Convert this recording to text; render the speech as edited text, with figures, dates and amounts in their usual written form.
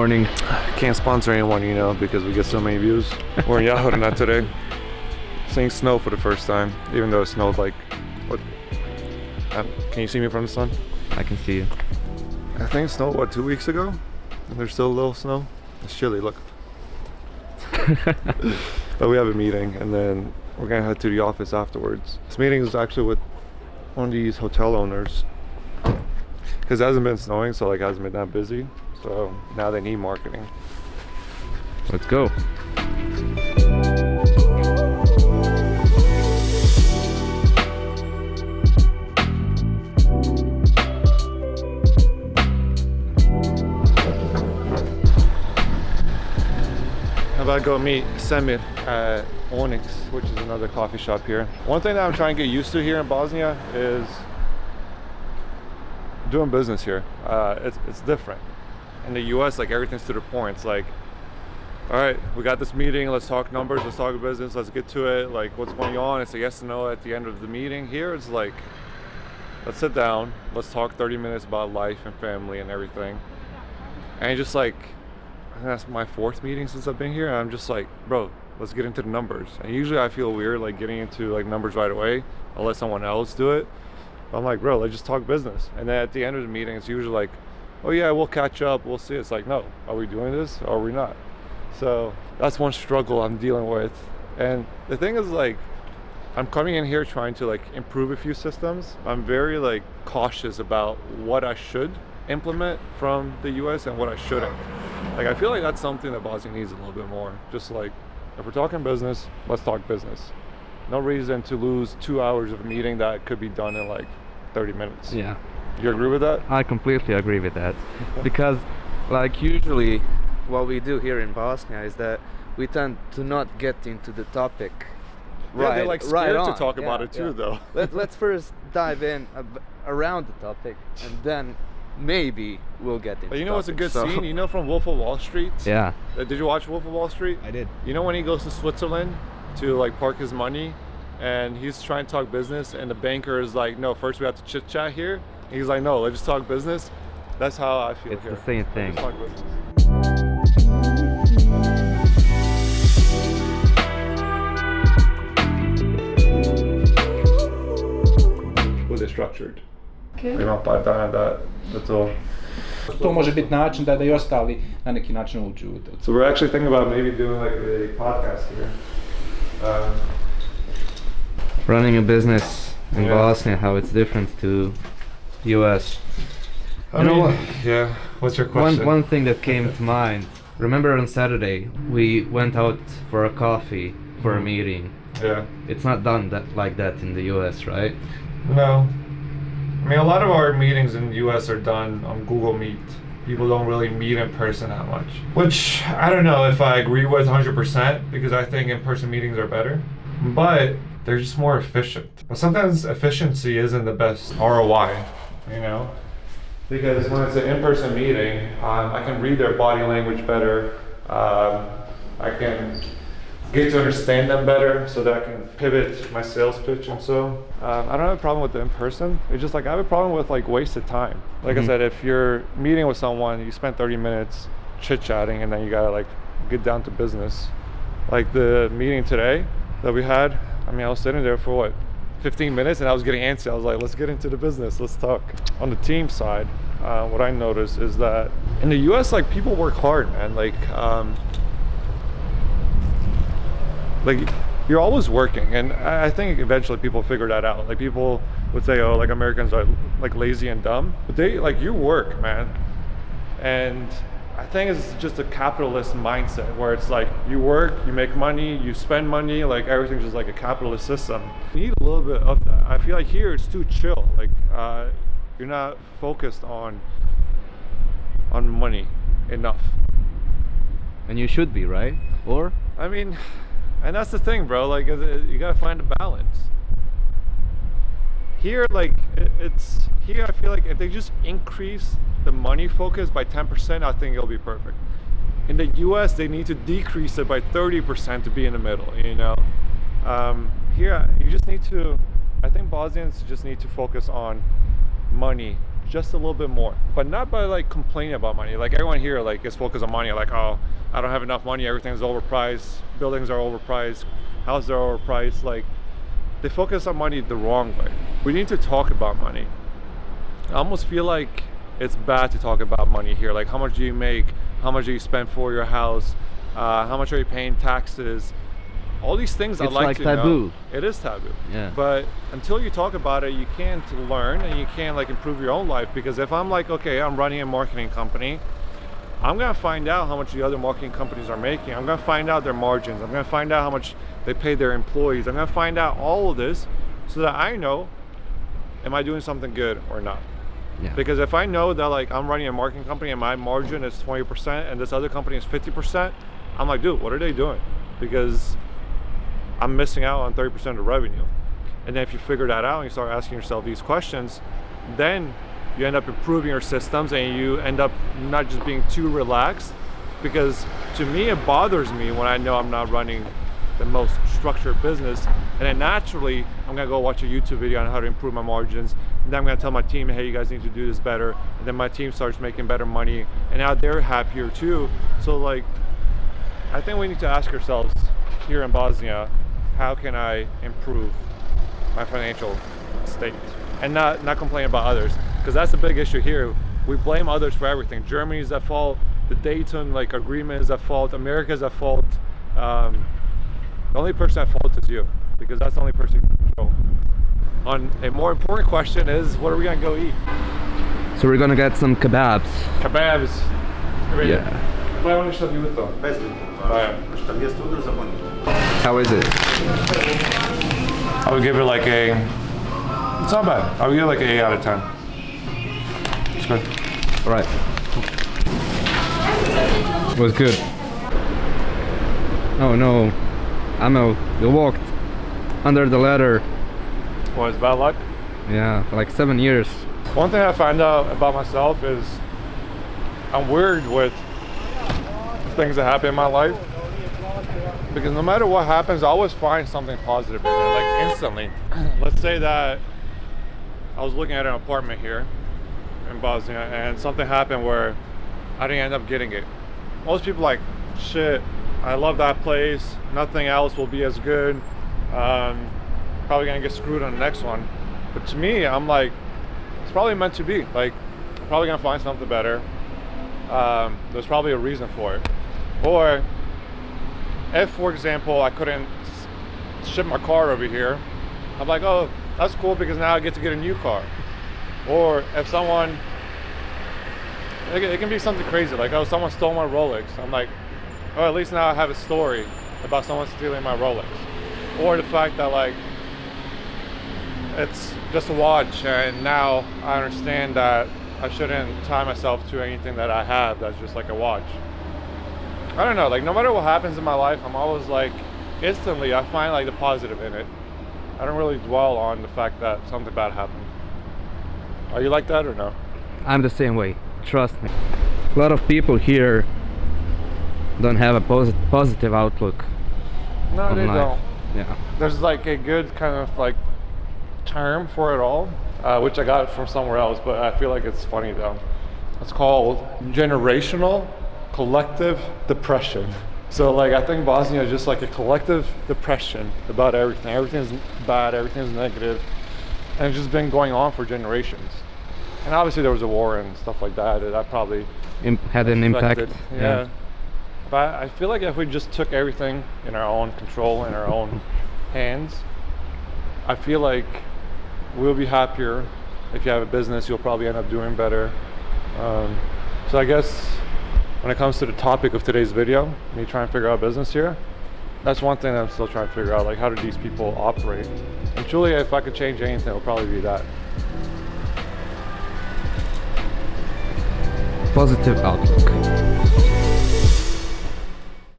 morning. Can't sponsor anyone, you know, because we get so many views. We're in Jahorina today, seeing snow for the first time, even though it snowed like, what? Can you see me from the sun? I can see you. I think it snowed, what, 2 weeks ago? And there's still a little snow. It's chilly, look. But we have a meeting, and then we're gonna head to the office afterwards. This meeting is actually with one of these hotel owners, because it hasn't been snowing, so like it hasn't been that busy. So now they need marketing. Let's go. How about go meet Semir at Onyx, which is another coffee shop here. One thing that I'm trying to get used to here in Bosnia is doing business here. It's different. In the US, like everything's to the point. It's like, all right, we got this meeting, let's talk numbers, let's talk business, let's get to it. Like, what's going on? It's a yes and no at the end of the meeting. Here it's like, let's sit down, let's talk 30 minutes about life and family and everything. And just like, I think that's my 4th meeting since I've been here, and I'm just like, bro, let's get into the numbers. And usually I feel weird like getting into like numbers right away. I'll let someone else do it. But I'm like, bro, let's just talk business. And then at the end of the meeting, it's usually like, oh yeah, we'll catch up, we'll see. It's like, no, are we doing this or are we not? So that's one struggle I'm dealing with. And the thing is, like, I'm coming in here trying to like improve a few systems. I'm very like cautious about what I should implement from the US and what I shouldn't. Like, I feel like that's something that Bosnia needs a little bit more. Just like, if we're talking business, let's talk business. No reason to lose 2 hours of a meeting that could be done in like 30 minutes. Yeah. You agree with that? I completely agree with that. Because like usually what we do here in Bosnia is that we tend to not get into the topic Yeah, they're like scared on. to talk about it too, though. Let's first dive in around the topic, and then maybe we'll get into You know what's a good so. scene? You know from Wolf of Wall Street? Yeah. Did you watch Wolf of Wall Street? I did. You know when he goes to Switzerland to like park his money, and he's trying to talk business, and the banker is like, no, first we have to chit chat here. And he's like, no, let's just talk business. That's how I feel It's here. the same thing. Let's talk business. Bude structured. Ima par dana da to. To može biti način da i ostali na neki način uđu u to. So we're actually thinking about maybe doing like a podcast here. Running a business in Yeah. Bosnia, how it's different to US. I know what? Yeah. What's your question? One thing that came to mind. Remember on Saturday we went out for a coffee for a meeting. Yeah. It's not done like that in the US, right? No. I mean, a lot of our meetings in the US are done on Google Meet. People don't really meet in person that much. Which, I don't know if I agree with 100%, because I think in-person meetings are better. But they're just more efficient. But sometimes efficiency isn't the best ROI, you know? Because when it's an in-person meeting, I can read their body language better. I can get to understand them better so that I can pivot my sales pitch. And so I don't have a problem with the in-person. It's just like I have a problem with like wasted time. Like I said, if you're meeting with someone, you spend 30 minutes chit-chatting, and then you gotta like get down to business. Like the meeting today that we had, I mean, I was sitting there for what, 15 minutes, and I was getting antsy. I was like, let's get into the business, let's talk. On the team side, what I noticed is that in the US, like, people work hard, man. Like you're always working, and I think eventually people figure that out. Like, people would say, oh, like Americans are like lazy and dumb, but they, like, you work, man. And I think it's just a capitalist mindset where it's like you work, you make money, you spend money, like everything's just like a capitalist system. You need a little bit of that. I feel like here it's too chill. Like you're not focused on money enough. And you should be, right? Or? I mean, and that's the thing, bro. Like, you gotta find a balance. Here, like, here I feel like if they just increase the money focus by 10%, I think it'll be perfect. In the US, they need to decrease it by 30% to be in the middle, you know? Here, you just need to, I think Bosnians just need to focus on money just a little bit more, but not by like complaining about money. Like everyone here like is focused on money, like, oh, I don't have enough money, everything's overpriced, buildings are overpriced, houses are overpriced. Like they focus on money the wrong way. We need to talk about money. I almost feel like it's bad to talk about money here. Like how much do you make, how much do you spend for your house, how much are you paying taxes, all these things. I'd like to taboo. know. It is taboo. Yeah. But until you talk about it, you can't learn and you can't like improve your own life. Because if I'm like, okay, I'm running a marketing company, I'm gonna find out how much the other marketing companies are making. I'm gonna find out their margins. I'm gonna find out how much they pay their employees. I'm gonna find out all of this so that I know, am I doing something good or not? Yeah. Because if I know that like I'm running a marketing company and my margin is 20% and this other company is 50%, I'm like, dude, what are they doing? Because I'm missing out on 30% of the revenue. And then if you figure that out and you start asking yourself these questions, then you end up improving your systems and you end up not just being too relaxed. Because to me, it bothers me when I know I'm not running the most structured business. And then naturally, I'm gonna go watch a YouTube video on how to improve my margins. And then I'm gonna tell my team, hey, you guys need to do this better. And then my team starts making better money. And now they're happier too. So like, I think we need to ask ourselves here in Bosnia, how can I improve my financial state? And not complain about others. Because that's the big issue here. We blame others for everything. Germany's at fault. The Dayton like agreement is at fault. America's at fault. The only person at fault is you, because that's the only person you can control. On a more important question is, what are we gonna go eat? So we're gonna get some kebabs. Kebabs. Yeah. How is it? I would give it like a, it's not bad. I would give it like an 8 out of 10. It's good. All right. It was good. Oh no, Amel, you walked under the ladder. Well, it's bad luck. Yeah, for like 7 years. One thing I find out about myself is I'm weird with things that happen in my life, because no matter what happens, I always find something positive in it, like instantly. Let's say that I was looking at an apartment here in Bosnia and something happened where I didn't end up getting it. Most people are like, shit, I love that place, nothing else will be as good, probably gonna get screwed on the next one. But to me, I'm like, it's probably meant to be. Like, I'm probably gonna find something better. There's probably a reason for it. Or if, for example, I couldn't ship my car over here, I'm like, oh, that's cool because now I get to get a new car. Or if someone, it can be something crazy, like, oh, someone stole my Rolex. I'm like, oh, at least now I have a story about someone stealing my Rolex. Or the fact that, like, it's just a watch and now I understand that I shouldn't tie myself to anything that I have that's just like a watch. I don't know, like no matter what happens in my life, I'm always like, instantly I find like the positive in it. I don't really dwell on the fact that something bad happened. Are you like that or no? I'm the same way, trust me. A lot of people here don't have a positive outlook. No, on they life. don't. Yeah. There's like a good kind of like term for it all, which I got from somewhere else, but I feel like it's funny though. It's called generational collective depression. So like I think Bosnia is just like a collective depression about everything. Everything's bad, everything's negative, and it's just been going on for generations. And obviously there was a war and stuff like that that probably Had an impact. Yeah. But I feel like if we just took everything in our own control, in our own hands, I feel like we'll be happier. If you have a business, you'll probably end up doing better. So I guess when it comes to the topic of today's video, me trying to figure out business here, that's one thing that I'm still trying to figure out, like how do these people operate? And truly, if I could change anything, it would probably be that. Positive outlook.